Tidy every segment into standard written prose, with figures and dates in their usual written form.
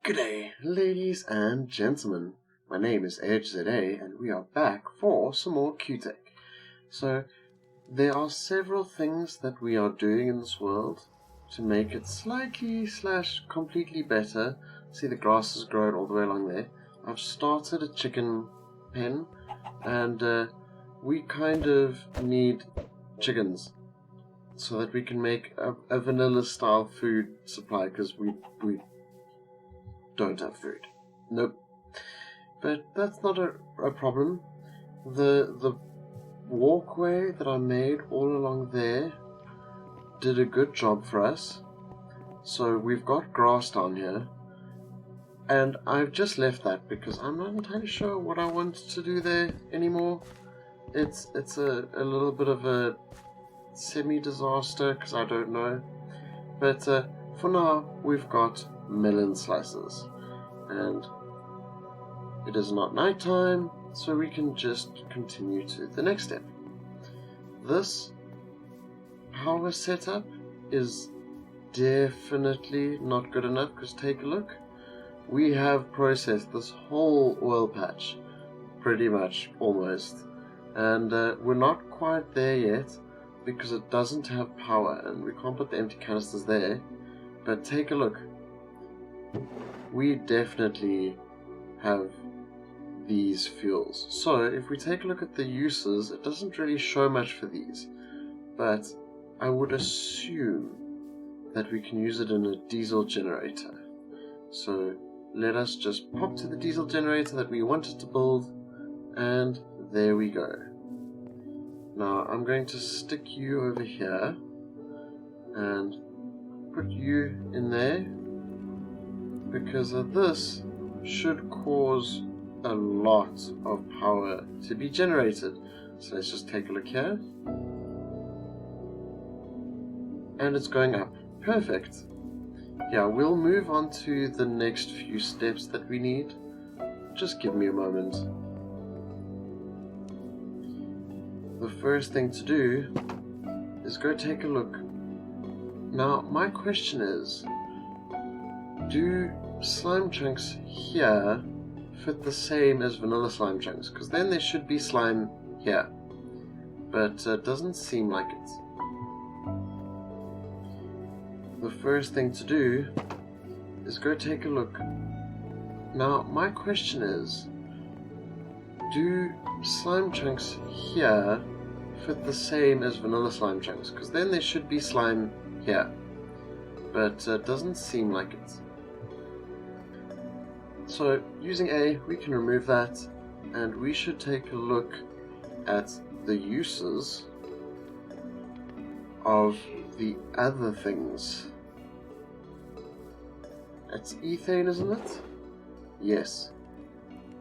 G'day, ladies and gentlemen. My name is EdgeZA, and we are back for some more QTech. So, there are several things that we are doing in this world to make it slightly/completely better. See, the grass has grown all the way along there. I've started a chicken pen, and we kind of need chickens so that we can make a vanilla style food supply, because we don't have food. Nope. But that's not a problem. The walkway that I made all along there did a good job for us. So we've got grass down here, and I've just left that because I'm not entirely sure what I want to do there anymore. It's a little bit of a semi-disaster because I don't know. But for now, we've got melon slices, and it is not nighttime, so we can just continue to the next step. This power setup is definitely not good enough, because take a look. We have processed this whole oil patch, pretty much, almost, and we're not quite there yet because it doesn't have power, and we can't put the empty canisters there. But take a look. We definitely have these fuels. So if we take a look at the uses, it doesn't really show much for these, but I would assume that we can use it in a diesel generator. So let us just pop to the diesel generator that we wanted to build, and there we go. Now I'm going to stick you over here and put you in there, because this should cause a lot of power to be generated. So let's just take a look here, and it's going up. Perfect. Yeah, we'll move on to the next few steps that we need. Just give me a moment. The first thing to do is go take a look. Now my question is, do slime chunks here fit the same as vanilla slime chunks? Because then there should be slime here, but it doesn't seem like it. The first thing to do is go take a look. Now my question is, do slime chunks here fit the same as vanilla slime chunks? Because then there should be slime here, but it doesn't seem like it. So using A, we can remove that, and we should take a look at the uses of the other things. It's ethane, isn't it? Yes.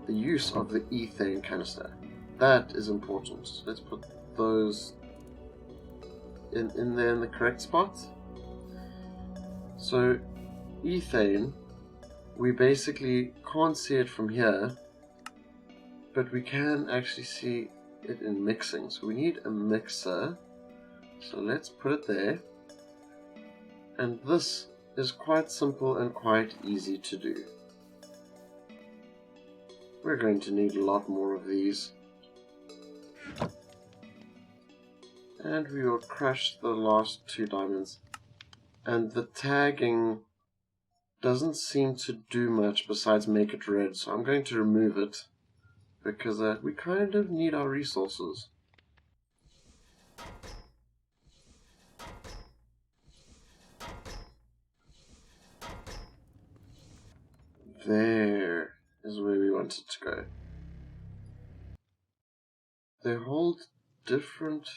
The use of the ethane canister. That is important. Let's put those in there in the correct spot. So ethane, we basically can't see it from here, but we can actually see it in mixing. So we need a mixer. So let's put it there. And this is quite simple and quite easy to do. We're going to need a lot more of these. And we will crush the last 2 diamonds. And the tagging doesn't seem to do much besides make it red, so I'm going to remove it, because we kind of need our resources. There is where we want it to go. They hold different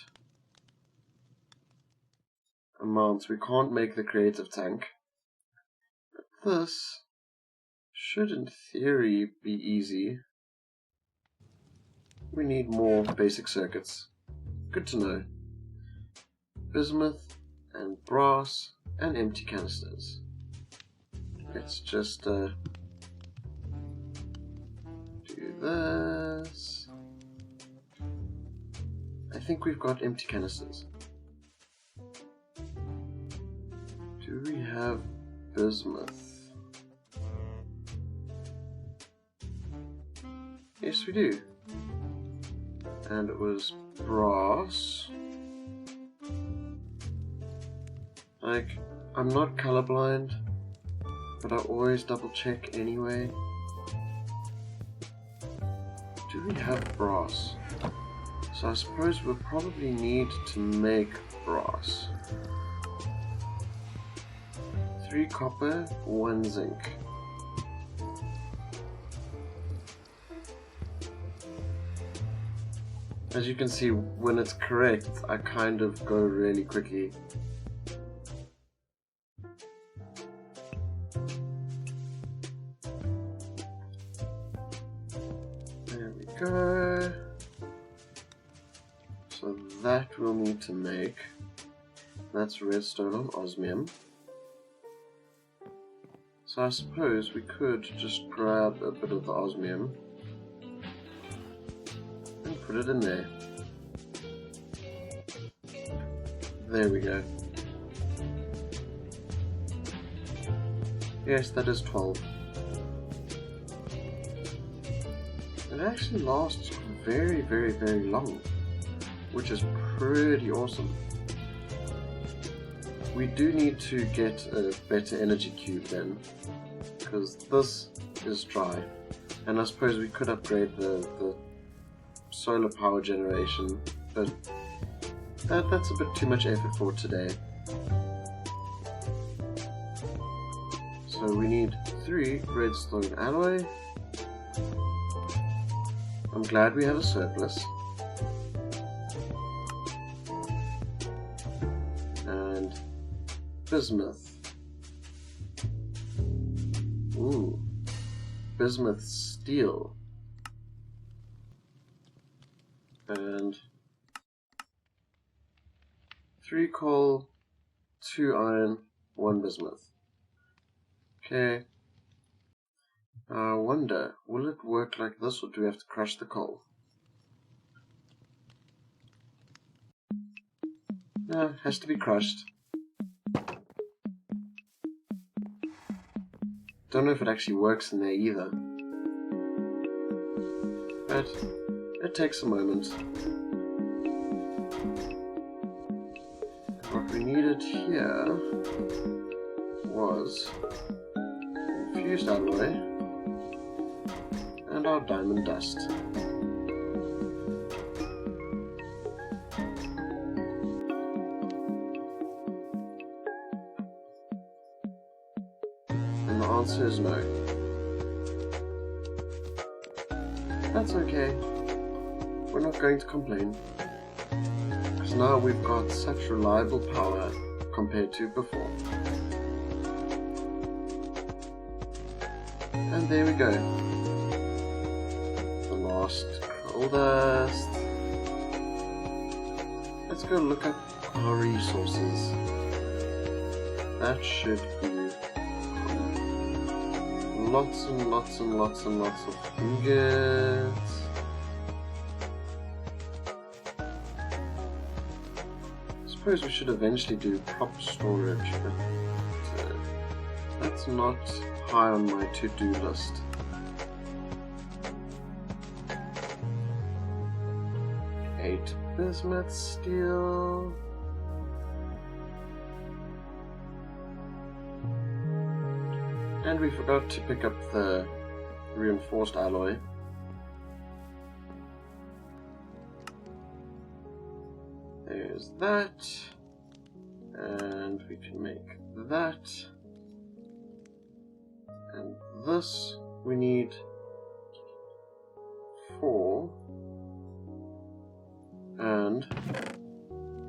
amounts. We can't make the creative tank. This should in theory be easy. We need more basic circuits. Good to know. Bismuth and brass and empty canisters. Let's just do this. I think we've got empty canisters. Do we have bismuth? Yes, we do. And it was brass. Like, I'm not colorblind, but I always double check anyway. Do we have brass? So I suppose we'll probably need to make brass. 3 copper, 1 zinc. As you can see, when it's correct, I kind of go really quickly. There we go. So that we'll need to make. That's redstone on osmium. So I suppose we could just grab a bit of the osmium and put it in there. There we go. Yes, that is 12. It actually lasts very, very, very long, which is pretty awesome. We do need to get a better energy cube then, because this is dry. And I suppose we could upgrade the solar power generation, but that's a bit too much effort for today. So we need 3 redstone alloy. I'm glad we have a surplus. And bismuth. Ooh. Bismuth steel. And 3 coal, 2 iron, 1 bismuth. Okay. I wonder, will it work like this, or do we have to crush the coal? No, it has to be crushed. Don't know if it actually works in there either. But it takes a moment. What we needed here was infused alloy and our diamond dust. And the answer is no. That's okay. We're not going to complain, because now we've got such reliable power compared to before. And there we go. The last coal dust. Let's go look up our resources. That should be lots and lots and lots and lots of ingots. I suppose we should eventually do proper storage, but that's not high on my to-do list. Eight bismuth steel. And we forgot to pick up the reinforced alloy. There's that. And we can make that. And this we need 4. And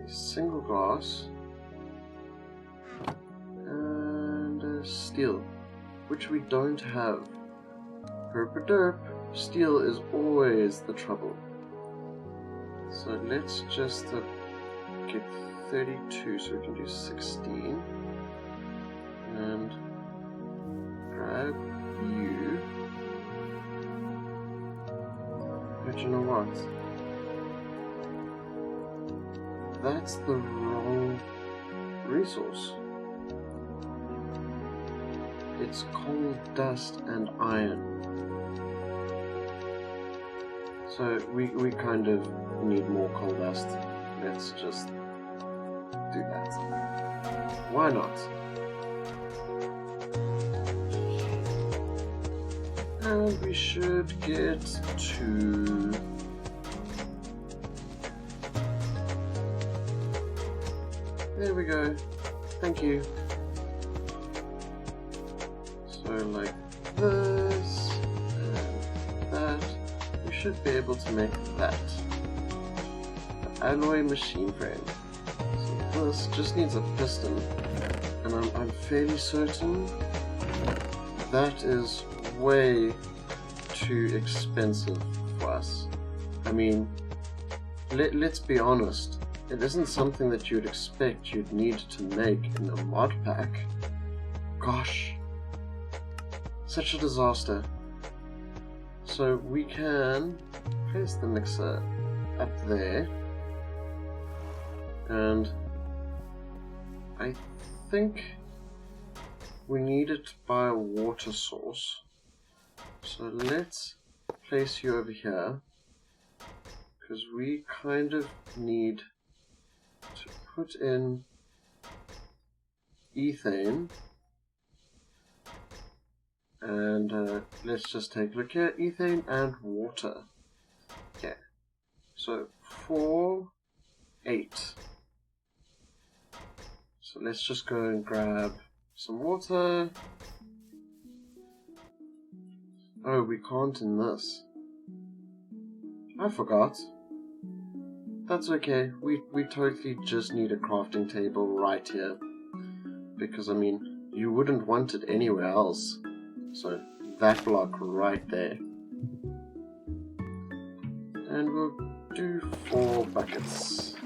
a single glass. And a steel, which we don't have. Herpaderp, steel is always the trouble. So let's just get 32, so we can do 16. And grab you. But you know what? That's the wrong resource. It's coal dust and iron. So we kind of need more coal dust. Let's just do that. Why not? And we should get to... There we go. Thank you. So like this and that. We should be able to make that. The alloy machine frame. So this just needs a piston. And I'm fairly certain that is way too expensive for us. I mean, let's be honest. It isn't something that you'd expect you'd need to make in a mod pack. Gosh. Such a disaster. So we can place the mixer up there. And I think we need it by a water source. So let's place you over here. Because we kind of need to put in ethane, and let's just take a look here, ethane and water. Okay, so 4, 8. So let's just go and grab some water. Oh, we can't in this. I forgot. That's okay, we totally just need a crafting table right here. Because, I mean, you wouldn't want it anywhere else. So, that block right there. And we'll do 4 buckets.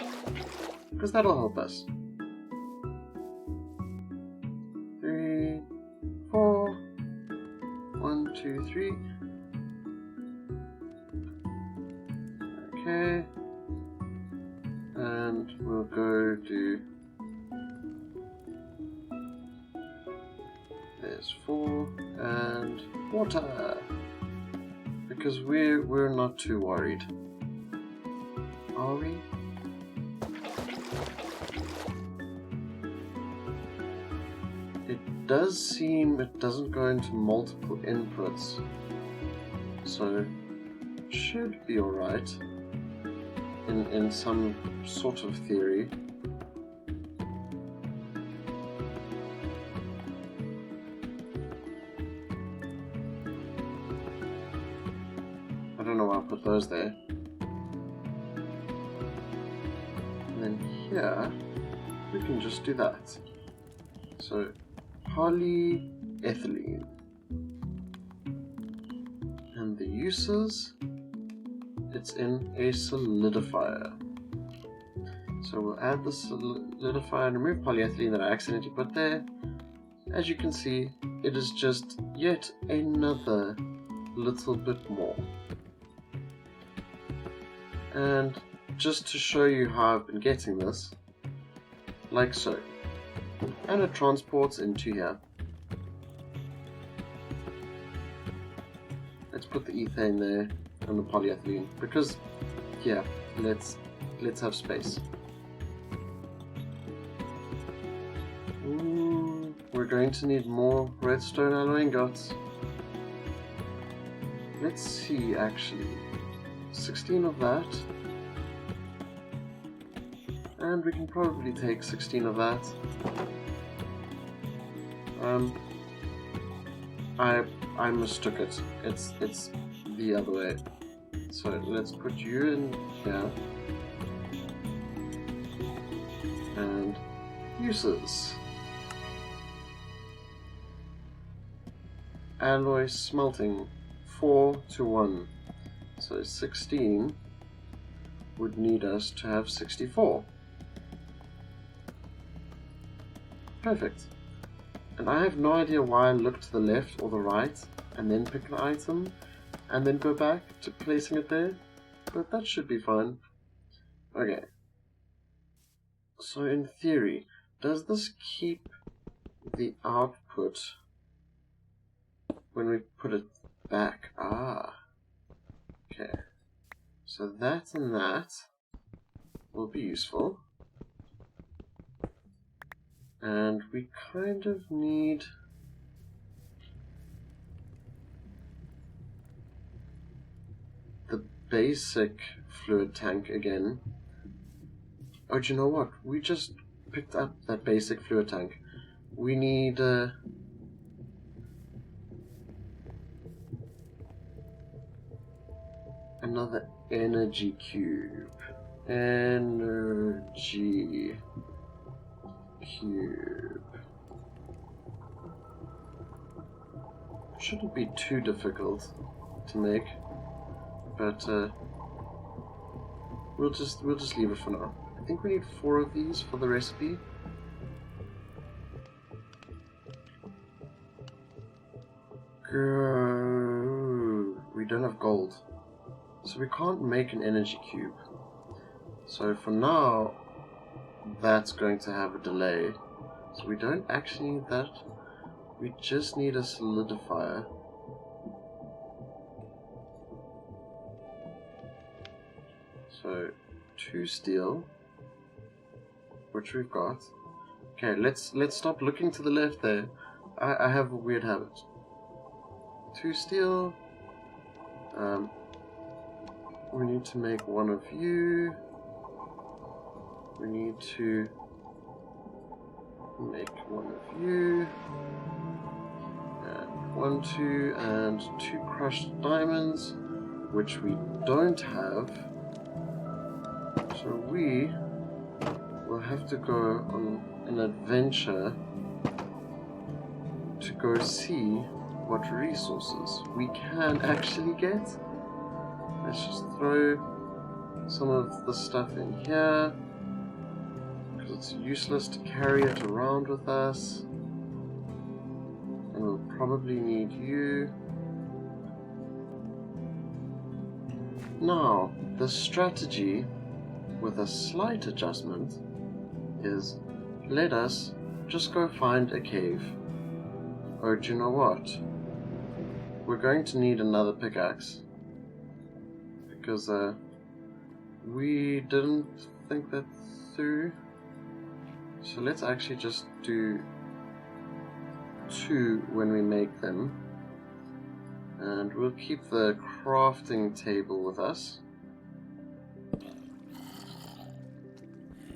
Because that'll help us. 3, 4. 1, 2, 3. Okay. And we'll go do... There's 4 and water. Because we're not too worried. Are we? It does seem it doesn't go into multiple inputs. So it should be alright. In some sort of theory. I don't know why I put those there. And then here, we can just do that. So, polyethylene. And the uses, it's in a solidifier. So we'll add the solidifier and remove polyethylene that I accidentally put there. As you can see, it is just yet another little bit more. And just to show you how I've been getting this, like so. And it transports into here. Let's put the ethane there and the polyethylene because, yeah, let's have space. Ooh, we're going to need more redstone alloy ingots. Let's see, actually, 16 of that, and we can probably take 16 of that. I mistook it. It's the other way. So let's put you in here. And uses. Alloy smelting 4 to 1. So 16 would need us to have 64. Perfect. And I have no idea why I look to the left or the right and then pick the item and then go back to placing it there, but that should be fine. Okay. So in theory, does this keep the output when we put it back? Ah. Okay. So that and that will be useful. And we kind of need the basic fluid tank again. Oh, do you know what? We just picked up that basic fluid tank. We need another energy cube. Energy cube. Shouldn't be too difficult to make, but we'll just leave it for now. I think we need 4 of these for the recipe. We don't have gold, so we can't make an energy cube. So for now, that's going to have a delay. So we don't actually need that. We just need a solidifier. So 2 steel, which we've got. Okay, let's stop looking to the left there. I have a weird habit. 2 steel. We need to make 1 of you. We need to make 1 of you. And 1, 2, and 2 crushed diamonds, which we don't have. So we will have to go on an adventure to go see what resources we can actually get. Let's just throw some of the stuff in here, because it's useless to carry it around with us. And we'll probably need you. Now, the strategy, with a slight adjustment, is let us just go find a cave. Oh, do you know what? We're going to need another pickaxe, because we didn't think that through. So let's actually just do 2 when we make them, and we'll keep the crafting table with us.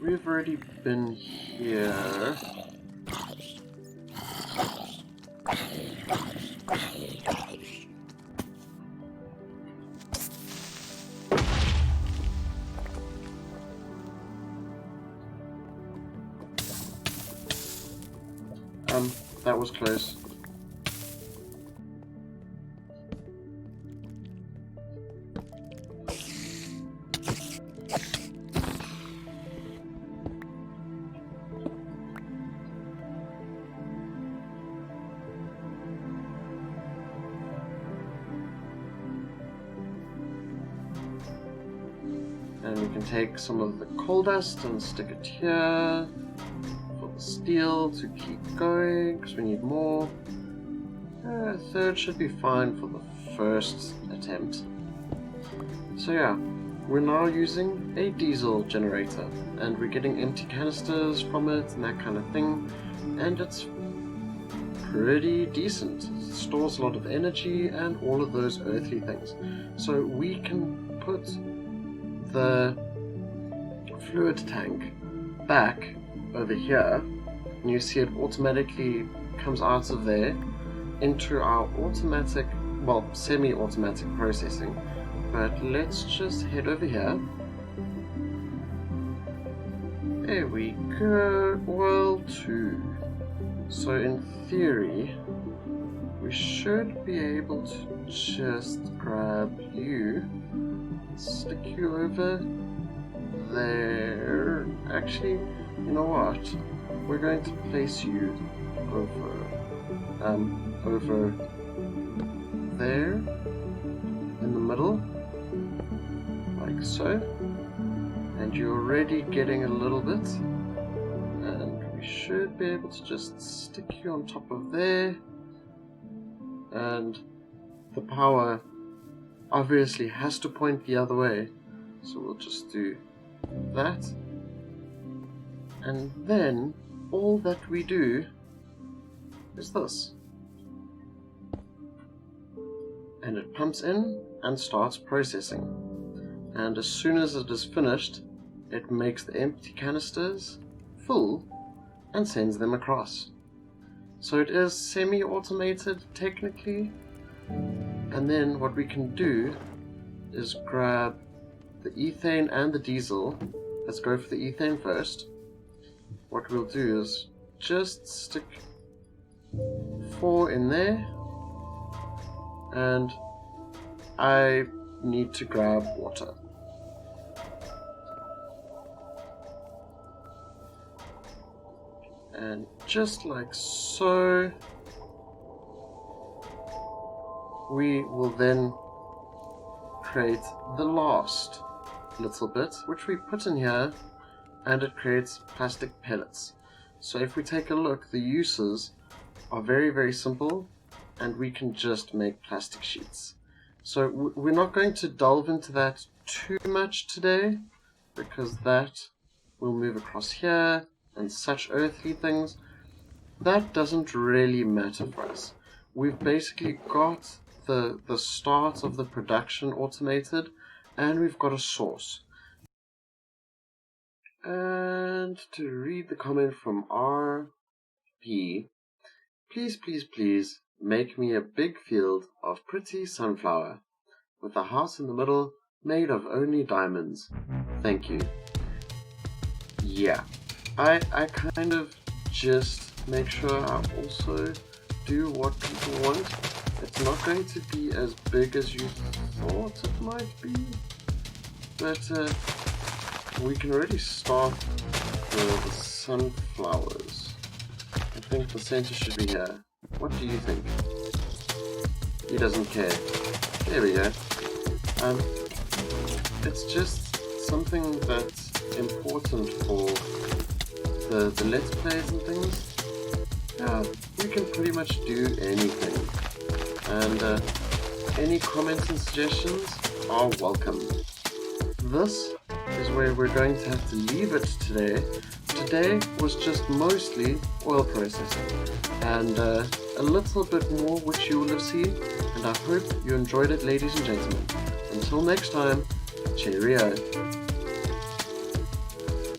We've already been here. That was close. And we can take some of the coal dust and stick it here for the steel to keep going, because we need more. 3rd should be fine for the first attempt. So yeah, we're now using a diesel generator, and we're getting empty canisters from it and that kind of thing, and it's pretty decent. It stores a lot of energy and all of those earthly things. So we can put the fluid tank back over here, and you see it automatically comes out of there into our automatic, well, semi-automatic processing. But let's just head over here. There we go. Well, 2. So in theory, we should be able to just grab you, stick you over there. Actually, you know what? We're going to place you over there in the middle, like so. And you're already getting a little bit, and we should be able to just stick you on top of there. And the power obviously has to point the other way, So we'll just do that. And then all that we do is this. And it pumps in and starts processing. And as soon as it is finished, it makes the empty canisters full and sends them across. So it is semi-automated technically. And then what we can do is grab the ethane and the diesel. Let's go for the ethane first. What we'll do is just stick 4 in there, and I need to grab water. And just like so, we will then create the last little bit, which we put in here, and it creates plastic pellets. So if we take a look, the uses are very, very simple, and we can just make plastic sheets. So we're not going to delve into that too much today, because that will move across here and such earthly things. That doesn't really matter for us. We've basically got the start of the production automated, and we've got a source. And to read the comment from RP, please make me a big field of pretty sunflower with a house in the middle made of only diamonds. Thank you. Yeah, I kind of just make sure I also do what people want. It's not going to be as big as you thought it might be, but we can already start the sunflowers. I think the center should be here. What do you think? He doesn't care. There we go. It's just something that's important for the Let's Plays and things. Yeah, we can pretty much do anything. And any comments and suggestions are welcome. This is where we're going to have to leave it today. Today was just mostly oil processing, and a little bit more which you will have seen, and I hope you enjoyed it, ladies and gentlemen. Until next time, cheerio.